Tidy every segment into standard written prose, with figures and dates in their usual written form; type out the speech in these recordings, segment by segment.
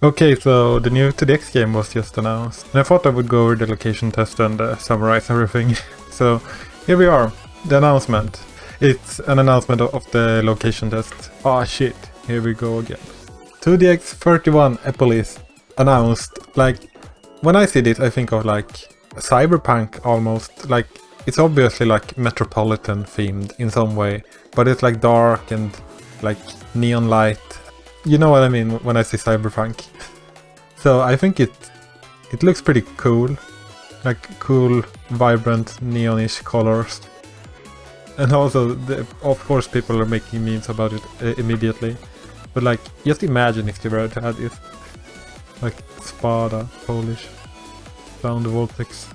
Okay, so the new IIDX game was just announced, and I thought I would go over the location test and summarize everything. So here we are, the announcement. It's an announcement of the location test. Ah shit, here we go again. IIDX 31 EPOLIS announced. Like, when I see this I think of like cyberpunk almost. Like, it's obviously like metropolitan themed in some way, but it's like dark and like neon light. You know what I mean when I say cyberpunk. So I think it looks pretty cool. Like cool, vibrant, neonish colors. And also, of course, people are making memes about it immediately. But like, just imagine if they were to add it. Like, Spada, Polish, Sound Vortex.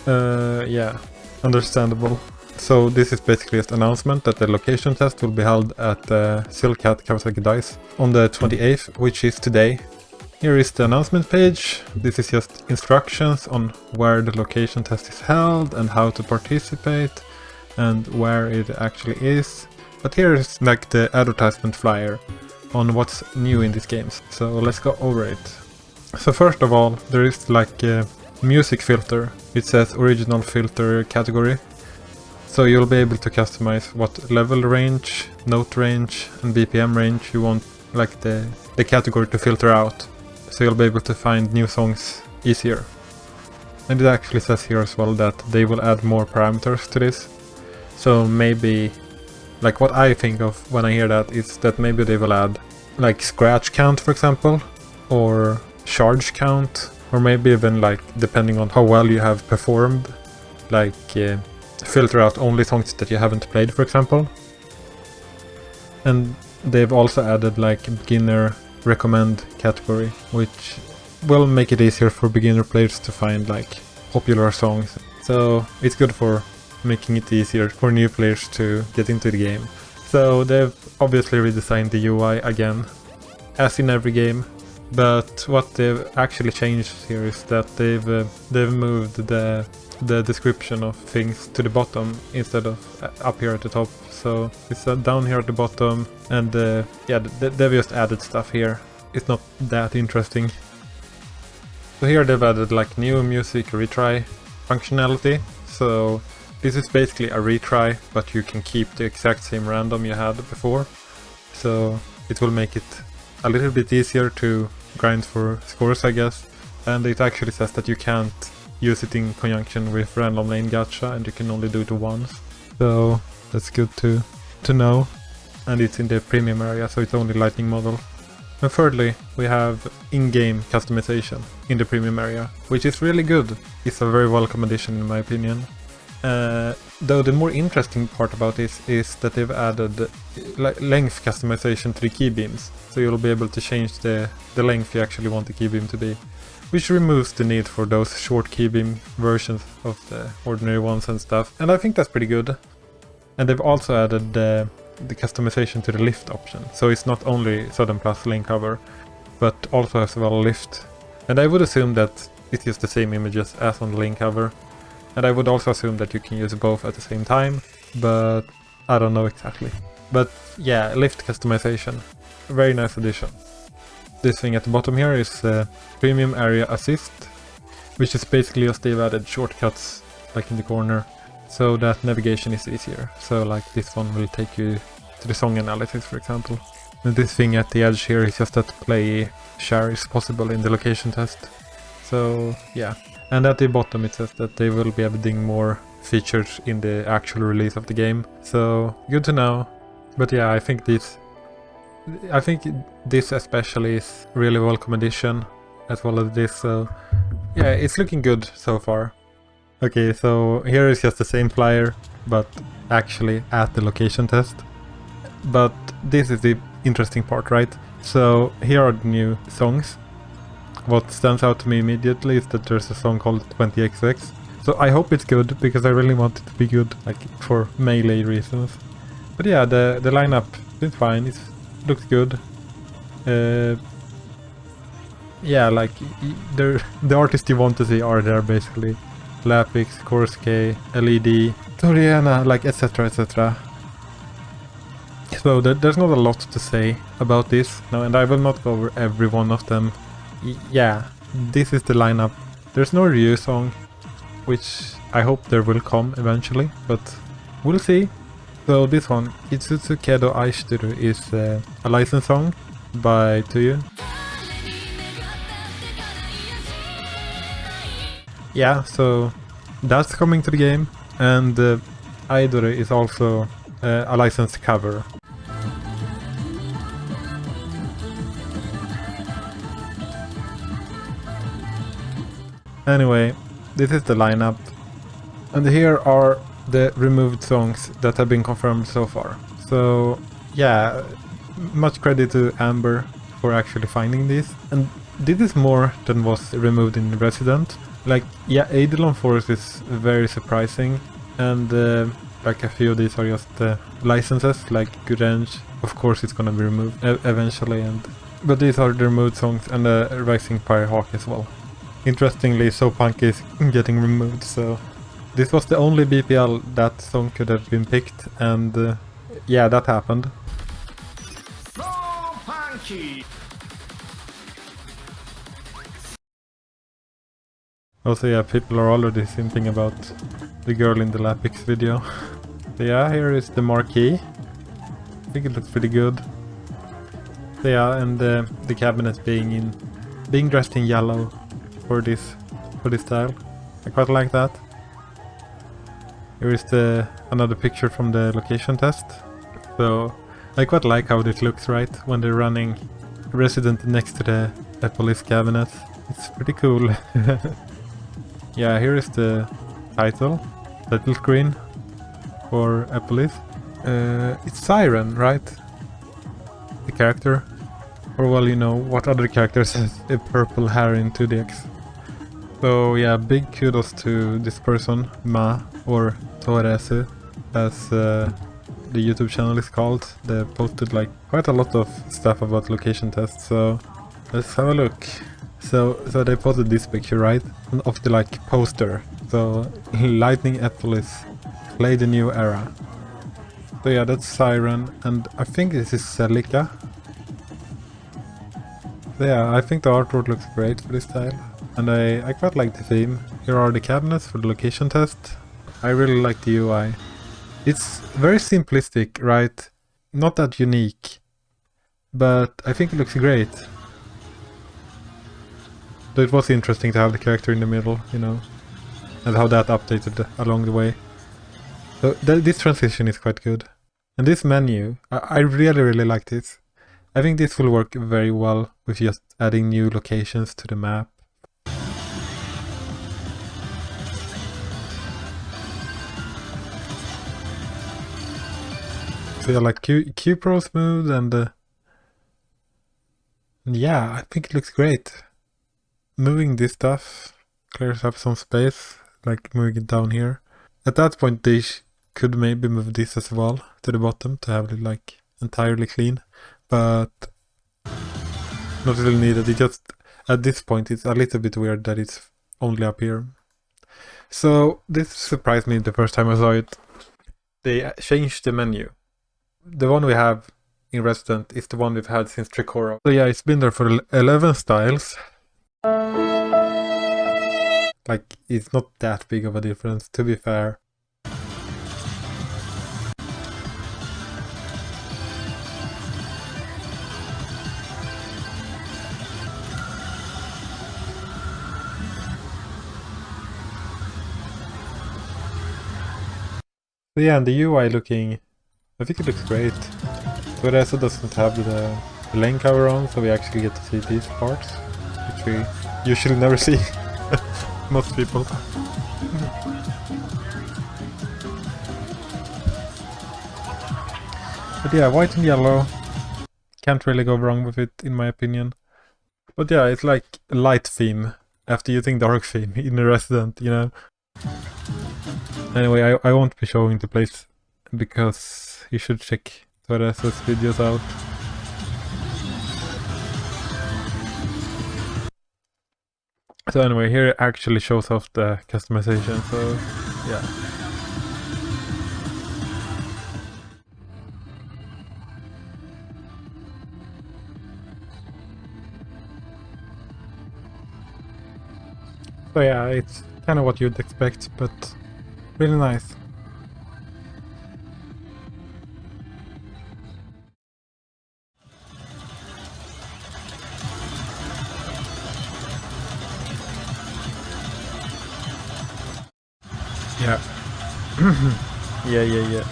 Yeah, understandable. So this is basically just an announcement that the location test will be held at Silcat Kawasaki Dice on the 28th, which is today. Here is the announcement page. This is just instructions on where the location test is held and how to participate and where it actually is. But here is like the advertisement flyer on what's new in these games. So let's go over it. So first of all, there is like a music filter. It says original filter category. So you'll be able to customize what level range, note range and BPM range you want like the category to filter out. So you'll be able to find new songs easier. And it actually says here as well that they will add more parameters to this. So maybe, like what I think of when I hear that is that maybe they will add like scratch count, for example, or charge count, or maybe even like depending on how well you have performed, like filter out only songs that you haven't played, for example. And they've also added like beginner recommend category, which will make it easier for beginner players to find like popular songs. So it's good for making it easier for new players to get into the game. So they've obviously redesigned the UI again, as in every game. But what they've actually changed here is that they've moved the description of things to the bottom instead of up here at the top. So it's down here at the bottom, and yeah, they've just added stuff here. It's not that interesting. So here they've added like new music retry functionality. So this is basically a retry, but you can keep the exact same random you had before. So it will make it a little bit easier to grind for scores, I guess. And it actually says that you can't use it in conjunction with random lane gacha, and you can only do it once. So that's good to know. And it's in the premium area, so it's only lightning model. And thirdly, we have in-game customization in the premium area, which is really good. It's a very welcome addition in my opinion. Though the more interesting part about this is that they've added length customization to the key beams. So you'll be able to change the length you actually want the key beam to be, which removes the need for those short key beam versions of the ordinary ones and stuff. And I think that's pretty good. And they've also added the customization to the lift option. So it's not only sudden plus lane cover, but also as well lift. And I would assume that it is the same images as on the lane cover. And I would also assume that you can use both at the same time, but I don't know exactly. But yeah, lift customization. Very nice addition. This thing at the bottom here is Premium Area Assist, which is basically just they've added shortcuts like in the corner, so that navigation is easier. So like this one will take you to the song analysis, for example. And this thing at the edge here is just that play share is possible in the location test. So yeah. And at the bottom it says that they will be adding more features in the actual release of the game. So good to know. But yeah, I think this especially is really welcome addition, as well as this. So yeah, it's looking good so far. Okay, so here is just the same flyer, but actually at the location test. But this is the interesting part, right? So here are the new songs. What stands out to me immediately is that there's a song called 20XX. So I hope it's good, because I really want it to be good, like for melee reasons. But yeah, the lineup is fine, it looks good. Yeah, like the artists you want to see are there basically. Lapix, Korske, LED, Toriana, like etc etc. So there's not a lot to say about this now, and I will not go over every one of them. Yeah, this is the lineup. There's no review song, which I hope there will come eventually, but we'll see. So this one, Kitsutsu Kedo Aishiteru, is a licensed song by Tuyu. Yeah, so that's coming to the game, and Aidore is also a licensed cover. Anyway, this is the lineup, and here are the removed songs that have been confirmed so far. So yeah, much credit to Amber for actually finding this, and this is more than was removed in Resident. Like, yeah, Eidolon Force is very surprising, and like a few of these are just licenses, like Gurenge, of course it's gonna be removed eventually, but these are the removed songs, and Rising Fire Hawk as well. Interestingly, So Punk is getting removed, so this was the only BPL that song could have been picked, and yeah, that happened. So punky. Also, yeah, people are already thinking about the girl in the Lapix video. So yeah, here is the marquee. I think it looks pretty good. So yeah, and the cabinet being dressed in yellow for this style. I quite like that. Here is another picture from the location test. So I quite like how this looks, right? When they're running Resident next to the EPOLIS cabinet. It's pretty cool. Yeah, here is the title screen for EPOLIS. It's Siren, right? The character. Or well, you know, what other characters has a purple hair in 2DX. So yeah, big kudos to this person, Ma, or Toresu, as the YouTube channel is called. They posted like quite a lot of stuff about location tests, so let's have a look. So they posted this picture, right, of the like poster. So Lightning EPOLIS, play the new era. So yeah, that's Siren, and I think this is Celica. So yeah, I think the artwork looks great for this style, and I quite like the theme. Here are the cabinets for the location test. I really like the UI. It's very simplistic, right? Not that unique, but I think it looks great. So it was interesting to have the character in the middle, you know, and how that updated along the way. So this transition is quite good. And this menu, I really like this. I think this will work very well with just adding new locations to the map. So yeah, like Q Pro smooth, and yeah, I think it looks great. Moving this stuff clears up some space, like moving it down here. At that point they could maybe move this as well to the bottom to have it like entirely clean, but not really needed. It just, at this point, it's a little bit weird that it's only up here. So this surprised me the first time I saw it. They changed the menu. The one we have in Resident is the one we've had since Tricoro. So yeah, it's been there for 11 styles. Like, it's not that big of a difference, to be fair. So yeah, and the UI looking, I think it looks great. So it also doesn't have the lane cover on, so we actually get to see these parts, which we usually never see. Most people. But yeah, white and yellow. Can't really go wrong with it, in my opinion. But yeah, it's like a light theme after using dark theme in a Resident, you know. Anyway, I won't be showing the place because you should check Toresu's videos out. So anyway, here it actually shows off the customization, so yeah. So yeah, it's kind of what you'd expect, but really nice. Yeah. Yeah.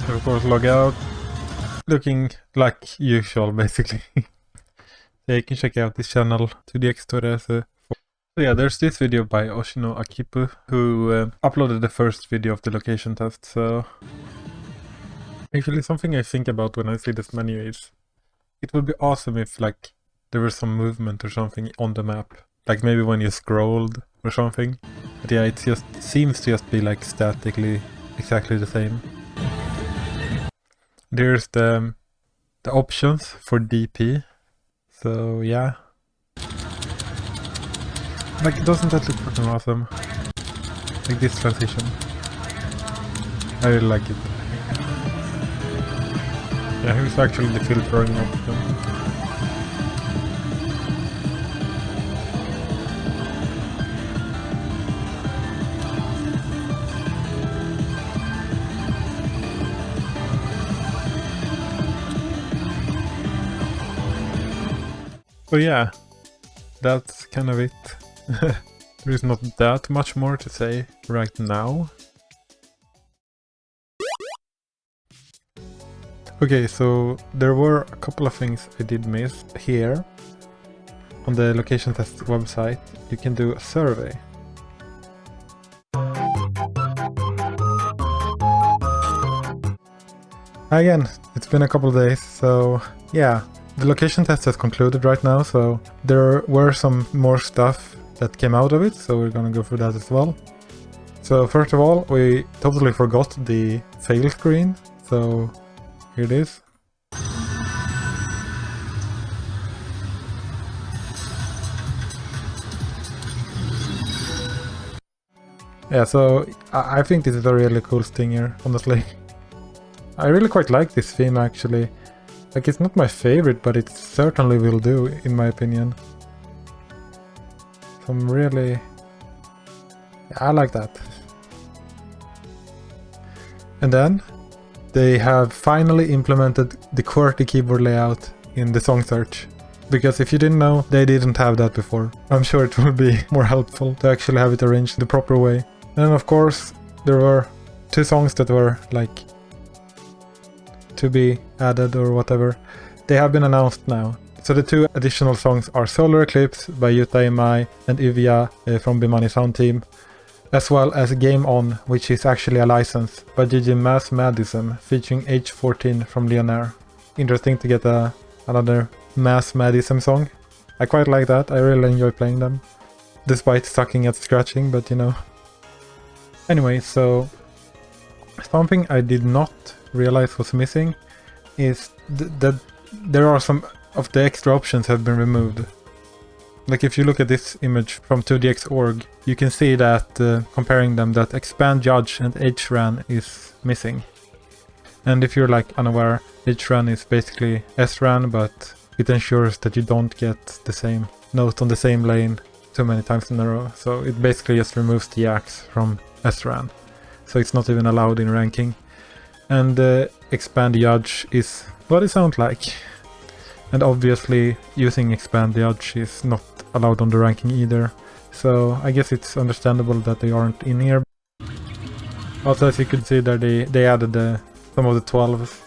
So of course log out. Looking like usual, basically. So you can check out this channel, 2DX Torres. So yeah, there's this video by Oshino Akipu, who uploaded the first video of the location test, so... Actually, something I think about when I see this menu is... It would be awesome if, like, there was some movement or something on the map. Like maybe when you scrolled or something. But yeah, it just seems to just be like statically exactly the same. There's the options for DP. So yeah. Like, doesn't that look fucking awesome? Like this transition. I really like it. Yeah, here's actually the filtering option. So yeah, that's kind of it. There is not that much more to say right now. Okay, so there were a couple of things I did miss here. On the location test website, you can do a survey. Again, it's been a couple of days, so yeah. The location test has concluded right now, so there were some more stuff that came out of it, so we're gonna go through that as well. So first of all, we totally forgot the fail screen, so here it is. Yeah, so I think this is a really cool stinger, honestly. I really quite like this theme actually. Like, it's not my favorite, but it certainly will do, in my opinion. So I'm really... Yeah, I like that. And then, they have finally implemented the QWERTY keyboard layout in the song search. Because if you didn't know, they didn't have that before. I'm sure it will be more helpful to actually have it arranged the proper way. And of course, there were 2 songs that were, like, to be added or whatever. They have been announced now. So the 2 additional songs are Solar Eclipse by Yuta Imai and Uvia from Bimani Sound Team, as well as Game On, which is actually a license by Gigi Mass Madism featuring H14 from Leonaire. Interesting to get another Mass Madism song. I quite like that, I really enjoy playing them. Despite sucking at scratching, but you know. Anyway, so something I did not realize was missing is that there are some of the extra options have been removed. Like if you look at this image from 2DX.org, you can see that comparing them, that Expand Judge and HRAN is missing. And if you're like unaware, HRAN is basically SRAN, but it ensures that you don't get the same note on the same lane too many times in a row. So it basically just removes the axe from SRAN. So it's not even allowed in ranking. And Expand Judge is what it sounds like. And obviously using Expand Judge is not allowed on the ranking either. So I guess it's understandable that they aren't in here. Also, as you can see there, they added some of the 12s.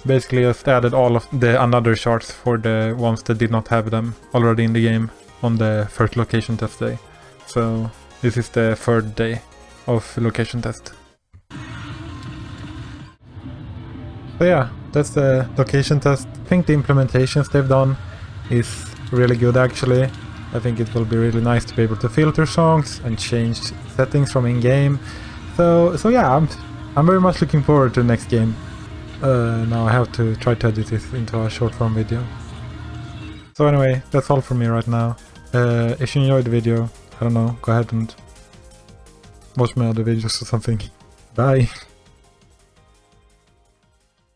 Basically just added all of the another charts for the ones that did not have them already in the game on the first location test day. So this is the 3rd day of location test. So yeah, that's the location test. I think the implementations they've done is really good actually. I think it will be really nice to be able to filter songs and change settings from in-game. So yeah, I'm very much looking forward to the next game. Now I have to try to edit this into a short form video. So anyway, that's all from me right now. If you enjoyed the video, I don't know, go ahead and watch my other videos or something. Bye!